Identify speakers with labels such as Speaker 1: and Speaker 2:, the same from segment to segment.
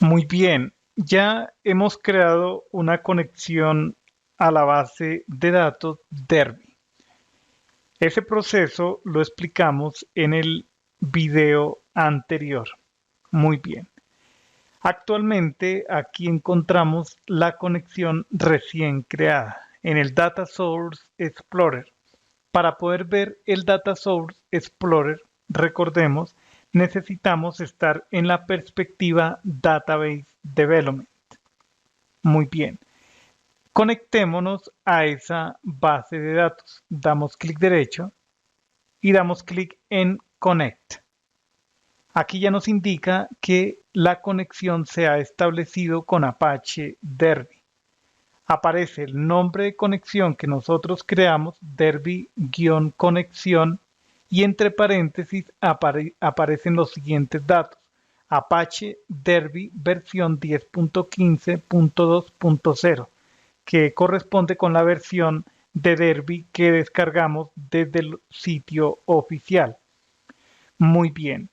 Speaker 1: Muy bien, ya hemos creado una conexión a la base de datos Derby. Ese proceso lo explicamos en el video anterior. Muy bien. Actualmente aquí encontramos la conexión recién creada en el Data Source Explorer. Para poder ver el Data Source Explorer, recordemos, necesitamos estar en la perspectiva Database Development. Muy bien. Conectémonos a esa base de datos. Damos clic derecho y damos clic en Connect. Aquí ya nos indica que la conexión se ha establecido con Apache Derby. Aparece el nombre de conexión que nosotros creamos, Derby-conexión, y entre paréntesis aparecen los siguientes datos. Apache Derby versión 10.15.2.0, que corresponde con la versión de Derby que descargamos desde el sitio oficial. Muy bien.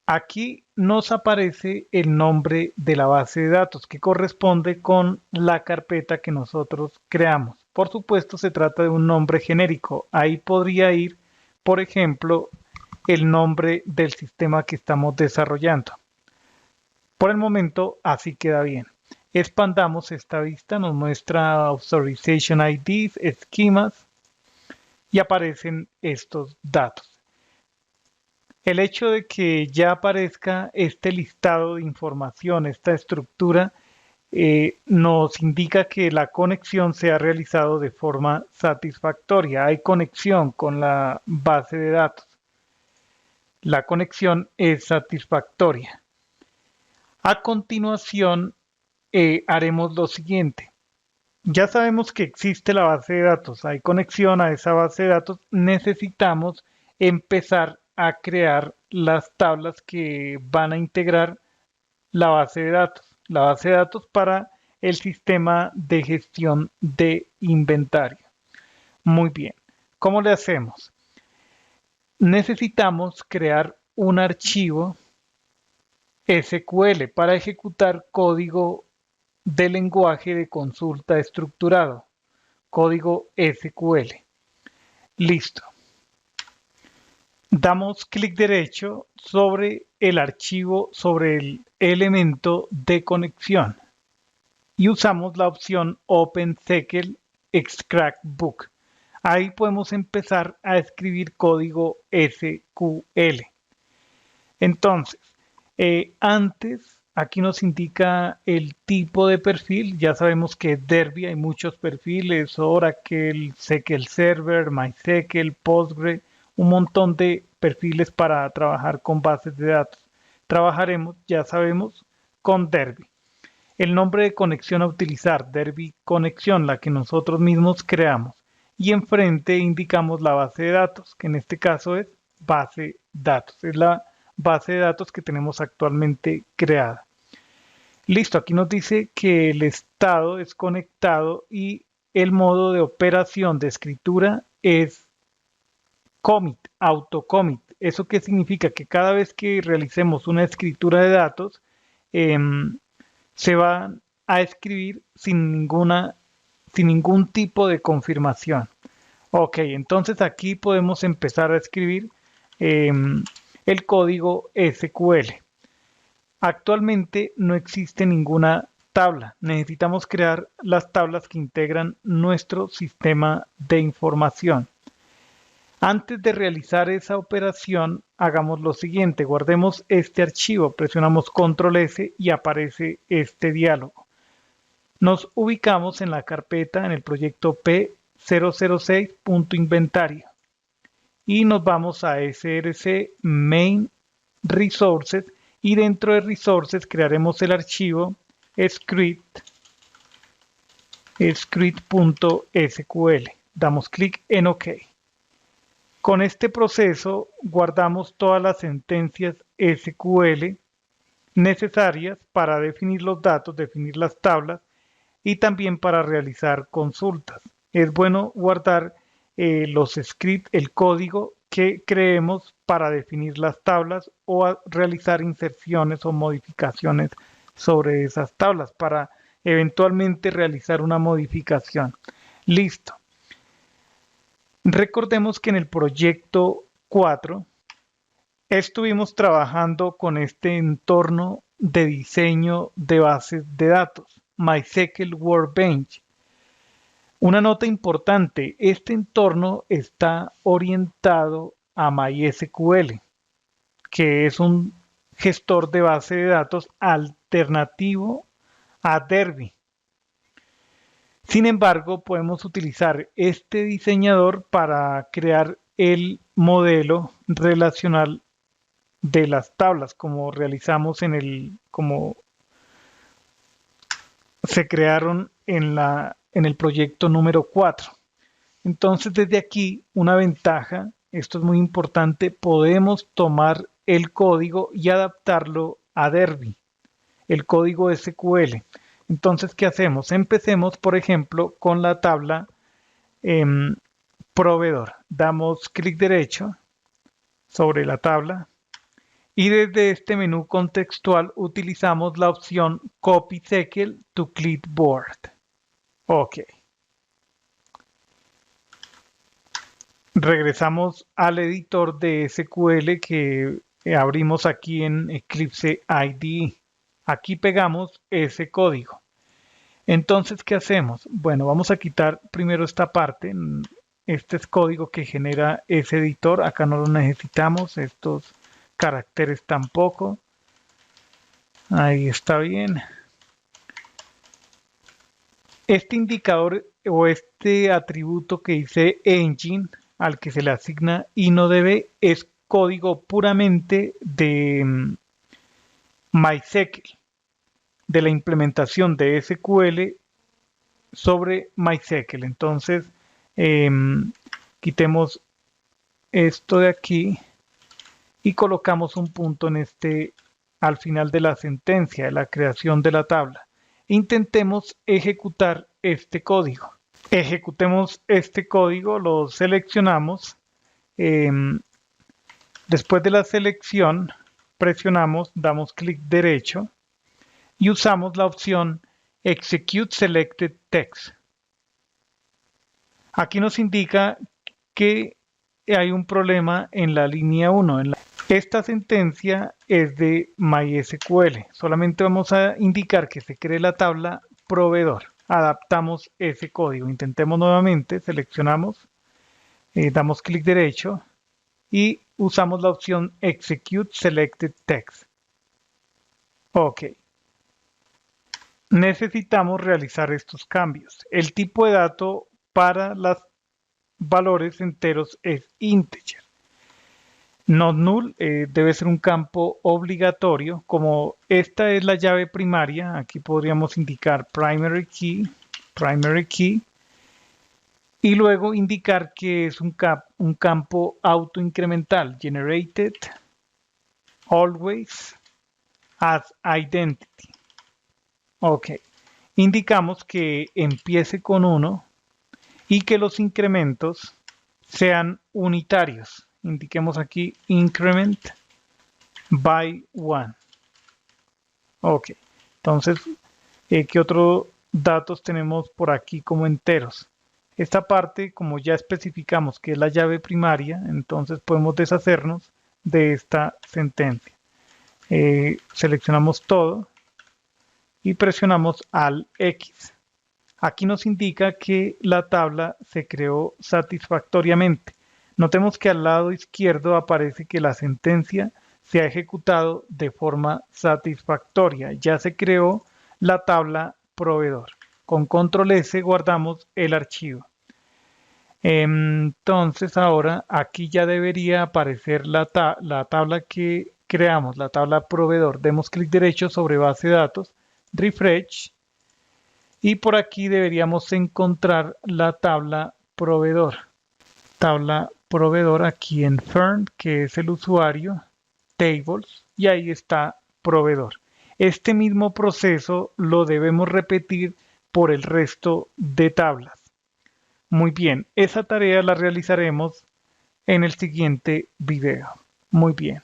Speaker 1: Aquí nos aparece el nombre de la base de datos que corresponde con la carpeta que nosotros creamos. Por supuesto, se trata de un nombre genérico. Ahí podría ir, por ejemplo, el nombre del sistema que estamos desarrollando. Por el momento, así queda bien. Expandamos esta vista, nos muestra Authorization IDs, esquemas y aparecen estos datos. El hecho de que ya aparezca este listado de información, esta estructura, nos indica que la conexión se ha realizado de forma satisfactoria. Hay conexión con la base de datos. La conexión es satisfactoria. A continuación, haremos lo siguiente. Ya sabemos que existe la base de datos, hay conexión a esa base de datos, necesitamos empezar a crear las tablas que van a integrar la base de datos para el sistema de gestión de inventario. Muy bien, ¿cómo le hacemos? Necesitamos crear un archivo SQL para ejecutar código de lenguaje de consulta estructurado, código SQL. Listo. Damos clic derecho sobre el archivo, sobre el elemento de conexión y usamos la opción OpenSQL Extract Book. Ahí podemos empezar a escribir código SQL. Entonces, antes, aquí nos indica el tipo de perfil. Ya sabemos que Derby hay muchos perfiles, Oracle, SQL Server, MySQL, Postgre, un montón de perfiles para trabajar con bases de datos. Trabajaremos, ya sabemos, con Derby. El nombre de conexión a utilizar, Derby conexión, la que nosotros mismos creamos. Y enfrente indicamos la base de datos, que en este caso es base datos. Es la base de datos que tenemos actualmente creada. Listo, aquí nos dice que el estado es conectado y el modo de operación de escritura es commit, autocommit. ¿Eso qué significa? Que cada vez que realicemos una escritura de datos, eh, se va a escribir sin ningún tipo de confirmación. Ok, entonces aquí podemos empezar a escribir eh, el código SQL. Actualmente no existe ninguna tabla. Necesitamos crear las tablas que integran nuestro sistema de información. Antes de realizar esa operación, hagamos lo siguiente. Guardemos este archivo, presionamos Control S y aparece este diálogo. Nos ubicamos en la carpeta, en el proyecto P006.inventario y nos vamos a src main resources y dentro de resources crearemos el archivo script.sql. Damos clic en OK. Con este proceso guardamos todas las sentencias SQL necesarias para definir los datos, definir las tablas y también para realizar consultas. Es bueno guardar los scripts, el código que creemos para definir las tablas o realizar inserciones o modificaciones sobre esas tablas para eventualmente realizar una modificación. Listo. Recordemos que en el proyecto 4 estuvimos trabajando con este entorno de diseño de bases de datos, MySQL Workbench. Una nota importante, este entorno está orientado a MySQL, que es un gestor de base de datos alternativo a Derby. Sin embargo, podemos utilizar este diseñador para crear el modelo relacional de las tablas, como realizamos como se crearon en el proyecto número 4. Entonces, desde aquí, una ventaja, esto es muy importante, podemos tomar el código y adaptarlo a Derby, el código SQL. Entonces, ¿qué hacemos? Empecemos, por ejemplo, con la tabla proveedor. Damos clic derecho sobre la tabla y desde este menú contextual utilizamos la opción Copy SQL to Clipboard. Ok. Regresamos al editor de SQL que abrimos aquí en Eclipse IDE. Aquí pegamos ese código. Entonces, ¿qué hacemos? Bueno, vamos a quitar primero esta parte. Este es código que genera ese editor. Acá no lo necesitamos. Estos caracteres tampoco. Ahí está bien. Este indicador o este atributo que dice engine al que se le asigna InnoDB es código puramente de MySQL, de la implementación de SQL sobre MySQL. Entonces, quitemos esto de aquí y colocamos un punto en al final de la sentencia, de la creación de la tabla. Intentemos ejecutar este código. Ejecutemos este código, lo seleccionamos. Después de la selección, presionamos, damos clic derecho y usamos la opción Execute Selected Text. Aquí nos indica que hay un problema en la línea 1. Esta sentencia es de MySQL. Solamente vamos a indicar que se cree la tabla proveedor. Adaptamos ese código. Intentemos nuevamente, seleccionamos, damos clic derecho y usamos la opción Execute Selected Text. Ok. Necesitamos realizar estos cambios. El tipo de dato para los valores enteros es integer. Not null debe ser un campo obligatorio. Como esta es la llave primaria, aquí podríamos indicar primary key, y luego indicar que es un campo autoincremental, generated always as identity. Ok, indicamos que empiece con 1 y que los incrementos sean unitarios. Indiquemos aquí increment by 1. Ok, entonces, ¿qué otros datos tenemos por aquí como enteros? Esta parte, como ya especificamos que es la llave primaria, entonces podemos deshacernos de esta sentencia. Seleccionamos todo y presionamos al X. Aquí nos indica que la tabla se creó satisfactoriamente. Notemos que al lado izquierdo aparece que la sentencia se ha ejecutado de forma satisfactoria. Ya se creó la tabla proveedor. Con control S guardamos el archivo. Entonces ahora aquí ya debería aparecer la tabla que creamos, la tabla proveedor. Demos clic derecho sobre base de datos, refresh. Y por aquí deberíamos encontrar la tabla proveedor. Tabla proveedor aquí en Fern, que es el usuario, tables, y ahí está proveedor. Este mismo proceso lo debemos repetir por el resto de tablas. Muy bien, esa tarea la realizaremos en el siguiente video. Muy bien.